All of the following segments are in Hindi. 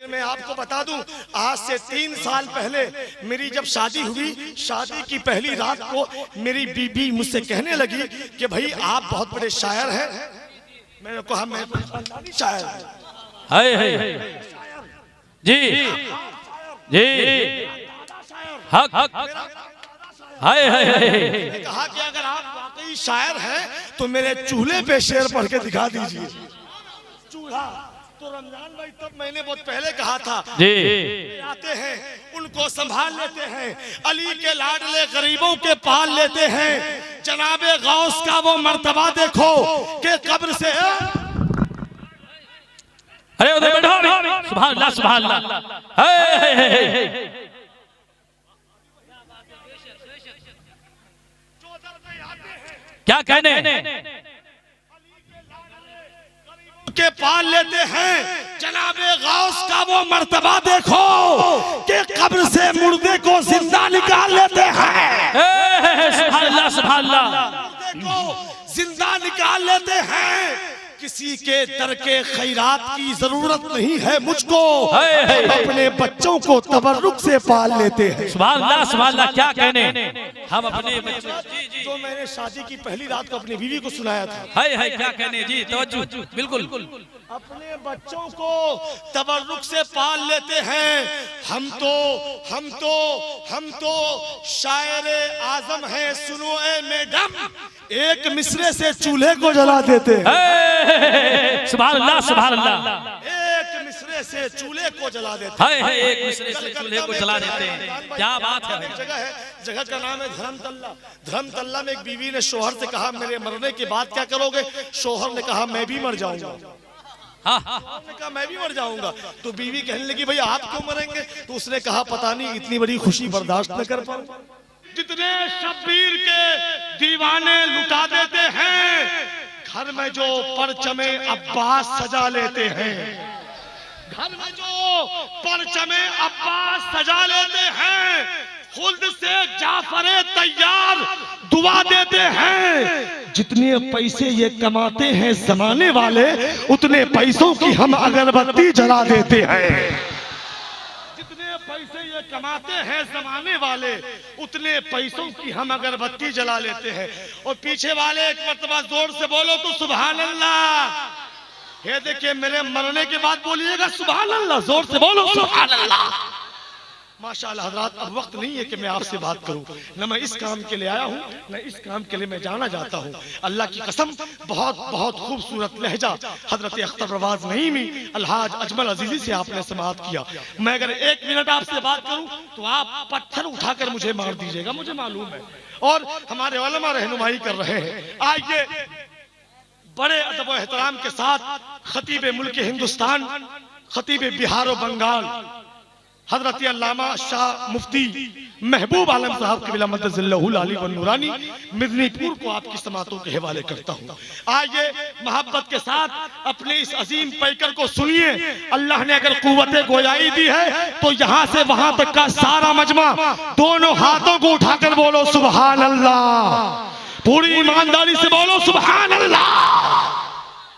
मैं आपको बता दूं, आज से 3 साल पहले मेरी जब शादी हुई, शादी की पहली रात को मेरी बीबी मुझसे कहने लगी कि भाई आप बहुत बड़े शायर हैं। मैंने कहा मैं शायर जी जी हक कहा कि अगर आप वाकई शायर हैं तो मेरे चूल्हे पे शेर पढ़ के दिखा दीजिए। चूल्हा तो रमजान भाई तब मैंने बहुत पहले कहा था जी आते हैं उनको संभाल लेते हैं, अली के लाडले गरीबों के पाल लेते हैं, जनाबे गौस का वो मर्तबा देखो कि कब्र से अरे उधर बैठो सुभान अल्लाह सुभान अल्लाह क्या कहने के पाल लेते हैं, जनाबे गौस का वो मर्तबा देखो कि कब्र से मुर्दे को जिंदा निकाल लेते हैं। सुभान अल्लाह सुभान अल्लाह, मुर्दे को जिंदा निकाल लेते हैं। किसी के दर के खैरात की जरूरत नहीं है मुझको, अपने बच्चों को तबर्रुक से पाल लेते हैं। सुभान अल्लाह क्या कहने हम अपने बच्चों जो मैंने शादी की पहली रात को अपनी बीवी को सुनाया था, है क्या कहने जी तवज्जो बिल्कुल अपने बच्चों को तबर्रुक से पाल लेते हैं। हम तो शायर आजम हैं, सुनो ए मैडम, एक मिसरे से चूल्हे को जला देते हैं। सुभान अल्लाह, एक मिसरे से चूल्हे को जला देते हैं। एक मिसरे से चूल्हे को जला देते हैं, क्या बात है। जगह का नाम है धर्मतल्ला। धर्मतल्ला में एक बीवी ने शोहर से कहा मेरे मरने के बाद क्या करोगे? शोहर ने कहा मैं भी मर जाऊंगा। ने कहा मैं भी मर जाऊंगा। तो बीवी कहने लगी भाई आप क्यों मरेंगे? तो उसने कहा पता नहीं इतनी बड़ी खुशी बर्दाश्त न कर पाऊं। जितने शब्बीर के दीवाने लुटा देते हैं, घर में जो परचमे अब्बास सजा लेते हैं, घर में जो परचमे अब्बास सजा लेते हैं, खुद से जाफरे तैयार दुआ देते हैं। जितने पैसे ये कमाते हैं जमाने वाले, उतने पैसों की हम अगरबत्ती जला देते हैं। जितने पैसे ये कमाते हैं जमाने वाले, उतने पैसों की हम अगरबत्ती जला लेते हैं। और पीछे वाले एक मर्तबा जोर से बोलो तो सुभान अल्लाह। ये देखिए मेरे मरने के बाद बोलिएगा सुभान अल्लाह, जोर से बोलो सुभान अल्लाह। माशाअल्लाह हज़रात, अब वक्त नहीं है कि मैं आपसे बात करूं, न मैं इस काम के लिए आया हूं, न इस काम के लिए मैं जाना चाहता हूं। अल्लाह की कसम बहुत बहुत खूबसूरत लहजा हजरत अख्तर रवाज नईमी अलहाज अजमल अजीजी से आपने समाअत किया। मैं अगर 1 मिनट आपसे बात करूं तो आप पत्थर उठाकर मुझे मार दीजिएगा, मुझे मालूम है। और हमारे उलमा रहनुमाई कर रहे हैं। आइए बड़े अदब और एहतराम के साथ खतीब मुल्क हिंदुस्तान, खतीब बिहार और बंगाल हजरत अल्लामा शाह मुफ्ती महबूब आलम साहब क़िबला मद्दज़िल्लहुल आली व नूरानी मिदनीपुर को आपकी समातों के हवाले करता हूँ। आइए मोहब्बत के साथ अपने इस अजीम पैकर को सुनिए। अल्लाह ने अगर कुव्वते गोयाई दी है तो यहाँ से वहां तक का सारा मजमा दोनों हाथों को उठाकर बोलो सुभान अल्लाह। पूरी ईमानदारी से बोलो सुभान अल्लाह।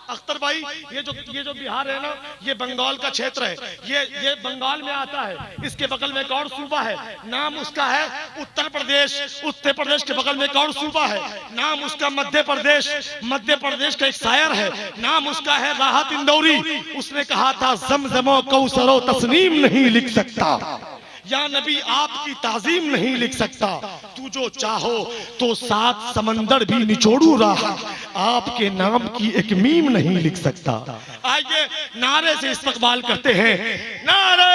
अख्तर भाई ये जो बिहार है ना, ये बंगाल का क्षेत्र है। ये बंगाल में आता है। इसके बगल में एक और सूबा है, नाम उसका है उत्तर प्रदेश। उत्तर प्रदेश के बगल में एक और सूबा है, नाम उसका मध्य प्रदेश। मध्य प्रदेश का एक शायर है, नाम उसका है राहत इंदौरी। उसने कहा था ज़मज़मो कौसरो तस्नीम नहीं लिख सकता, या नबी आपकी ताजीम नहीं लिख सकता। तू जो चाहो तो 7 समंदर भी निचोड़ू रहा, आपके नाम की एक मीम नहीं लिख सकता। आइए नारे से इस्तकबाल करते हैं। नारे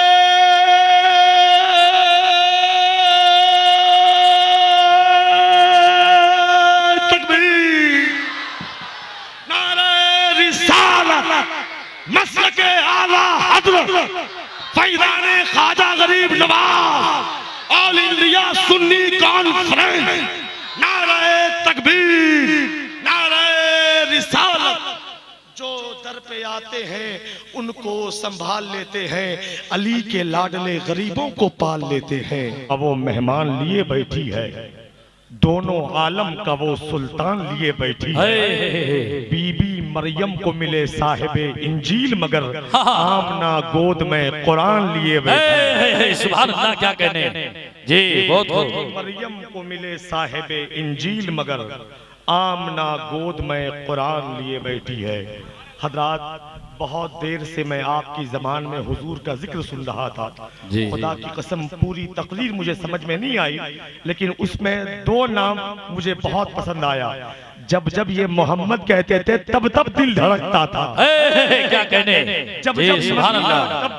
तकबीर, नारे रिसालत, मसलके आला हज़रत फैज़ाने ख्वाजा गरीब Nawaz all India Sunni conference. नारे तकबीर, नारे रिसालत। जो दर पे आते हैं उनको संभाल लेते हैं, अली के लाडले गरीबों को पाल लेते हैं। अब वो मेहमान लिए बैठी है, दोनों आलम का वो सुल्तान लिए बैठी है। बीबी मरियम को मिले साहिबे इंजील मगर आमना गोद में कुरान लिए बैठी। सुभान अल्लाह, क्या कहने जी, बहुत मरियम को मिले साहिबे इंजील मगर आमना गोद में कुरान लिए बैठी है। हजरात, बहुत देर से मैं आपकी ज़बान में हुजूर का जिक्र सुन रहा था। खुदा की कसम पूरी तकरीर मुझे समझ में नहीं आई, लेकिन उसमें दो नाम मुझे बहुत पसंद आया। जब जब ये मोहम्मद कहते थे तब तब दिल धड़कता था। क्या कहने, जब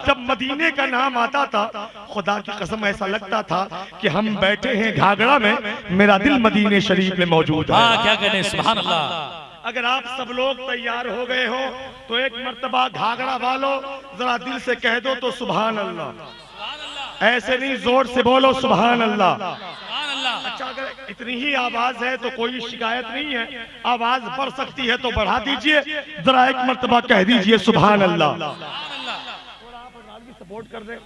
जब मदीने का नाम आता था, खुदा की कसम ऐसा लगता था कि हम बैठे हैं घाघरा में, मेरा दिल मदीने शरीफ में मौजूद है। क्या कहने, सुभान अल्लाह। अगर आप सब लोग तैयार हो गए हो तो एक मर्तबा घाघरा वालों जरा दिल से कह दो तो सुभान अल्लाह। ऐसे नहीं, जोर से बोलो सुभान अल्लाह। अच्छा, अगर इतनी ही आवाज है तो कोई शिकायत नहीं है, आवाज बढ़ सकती है तो बढ़ा दीजिए, जरा एक मर्तबा कह दीजिए सुभान अल्लाह। सपोर्ट कर दे।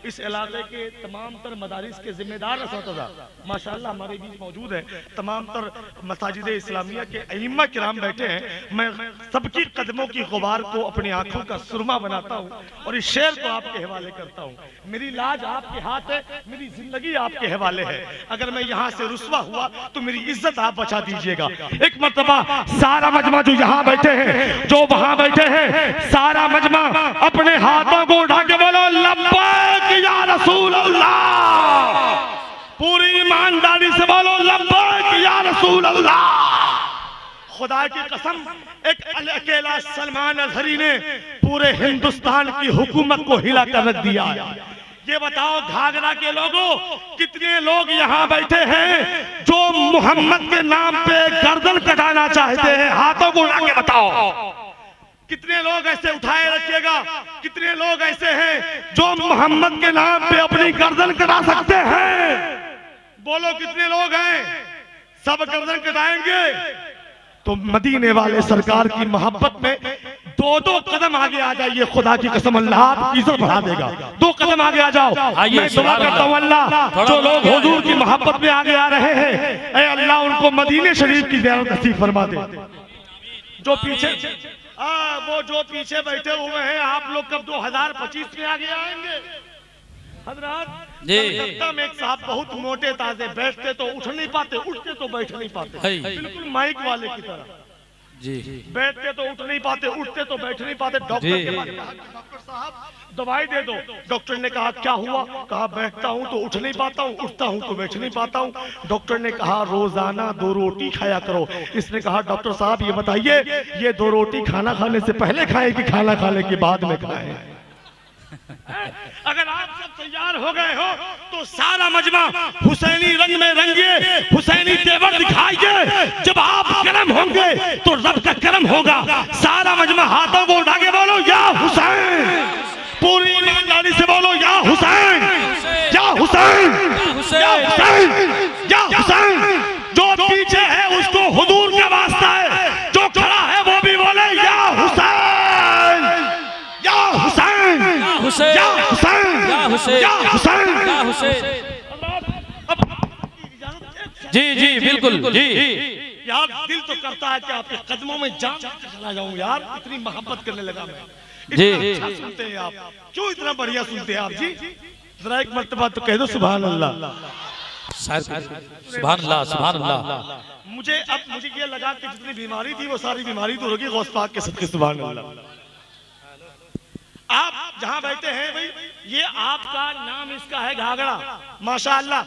इस इलाके के तमाम तर मदारिस के जिम्मेदार असतज़ा माशाअल्लाह हमारे बीच मौजूद है। तमाम तर मसाजिद इस्लामिया के अइम्मा किराम बैठे हैं। मैं सबकी कदमों की गुबार को अपनी आंखों का सुरमा बनाता हूँ और इस शेर को आपके हवाले करता हूँ। मेरी लाज आपके हाथ है, मेरी जिंदगी आपके हवाले है। अगर मैं यहाँ से रुस्वा हुआ तो मेरी इज्जत आप बचा दीजिएगा। एक मर्तबा सारा मजमा जो यहाँ बैठे हैं, जो वहाँ बैठे हैं, सारा मजमा अपने हाथों को उठा के बोलो लब्बैक या रसूल अल्लाह। पूरी ईमानदारी से बोलो लब्बैक या रसूल अल्लाह। खुदा की कसम, एक अकेला सलमान अजहरी ने पूरे हिंदुस्तान की हुकूमत को हिला कर रख दिया। ये बताओ घाघरा के लोगों, कितने लोग यहाँ बैठे हैं जो मोहम्मद के नाम पे गर्दन कटाना चाहते हैं? हाथों को उठा के बताओ। कितने लोग ऐसे उठाए रखिएगा, कितने लोग ऐसे हैं जो मोहम्मद के नाम पे अपनी गर्दन कटा सकते हैं? बोलो कितने लोग हैं? सब गर्दन कटाएंगे तो मदीने वाले सरकार की मोहब्बत में दो दो कदम आगे आ जाइए। खुदा की कसम अल्लाह आपकी इज्जत बढ़ा देगा। दो कदम आगे आ जाओ। मैं दुआ करता हूँ अल्लाह जो लोग हुजूर की मोहब्बत में आगे आ रहे हैं, ऐ अल्लाह उनको मदीने शरीफ की ज़ियारत नसीब फरमा दे। जो पीछे वो जो पीछे बैठे हुए हैं, आप लोग कब 2025 में आगे आएंगे? हजरात, कलकत्ता में एक साहब बहुत मोटे ताजे, बैठते तो उठ नहीं पाते, उठते तो बैठ नहीं पाते, बिल्कुल माइक वाले की तरह जी। बैठते तो उठ नहीं पाते, उठते तो बैठ नहीं पाते। डॉक्टर के पास डॉक्टर साहब दवाई दे दो। डॉक्टर ने कहा क्या हुआ? कहा बैठता हूँ तो उठ नहीं पाता हूँ, उठता हूँ तो बैठ नहीं पाता हूँ। डॉक्टर ने कहा रोजाना 2 रोटी खाया करो। इसने कहा डॉक्टर साहब ये बताइए, ये 2 रोटी खाना खाने से पहले खाए कि खाना खाने के बाद में खाए? अगर आप सब तैयार हो गए हो तो सारा मजमा हुसैनी रंग में रंगिए, हुसैनी तेवर दिखाइए। जब आप करम होंगे तो रब का करम होगा। सारा मजमा हाथों को उठा के बोलो या हुसैन। पूरी ईमानदारी से बोलो या हुसैन, या हुसैन, या हुसैन, या हुसैन। जो पीछे है उसको हुजूर का वास्ता है, जो खड़ा है वो भी बोले या हुसैन, या हुसैन, या हुसैन, या हुसैन, या हुसैन, या हुसैन। जी जी बिल्कुल जी। यार दिल तो करता है कि आपके कदमों में जान चला जाऊं यार, इतनी मोहब्बत करने लगा मैं। जी अच्छा सुनते हैं आप, क्यों इतना बढ़िया सुनते हैं आप जी? जरा एक मर्तबा तो कह दो सुभान अल्लाह। सुभान अल्लाह, सुभान अल्लाह। मुझे ये लगा कि जितनी बीमारी थी वो सारी बीमारी तो होगी गौस पाक के सदके। सुभान अल्लाह। आप जहां बैठे हैं भाई, ये आपका नाम इसका है घाघरा, माशाअल्लाह।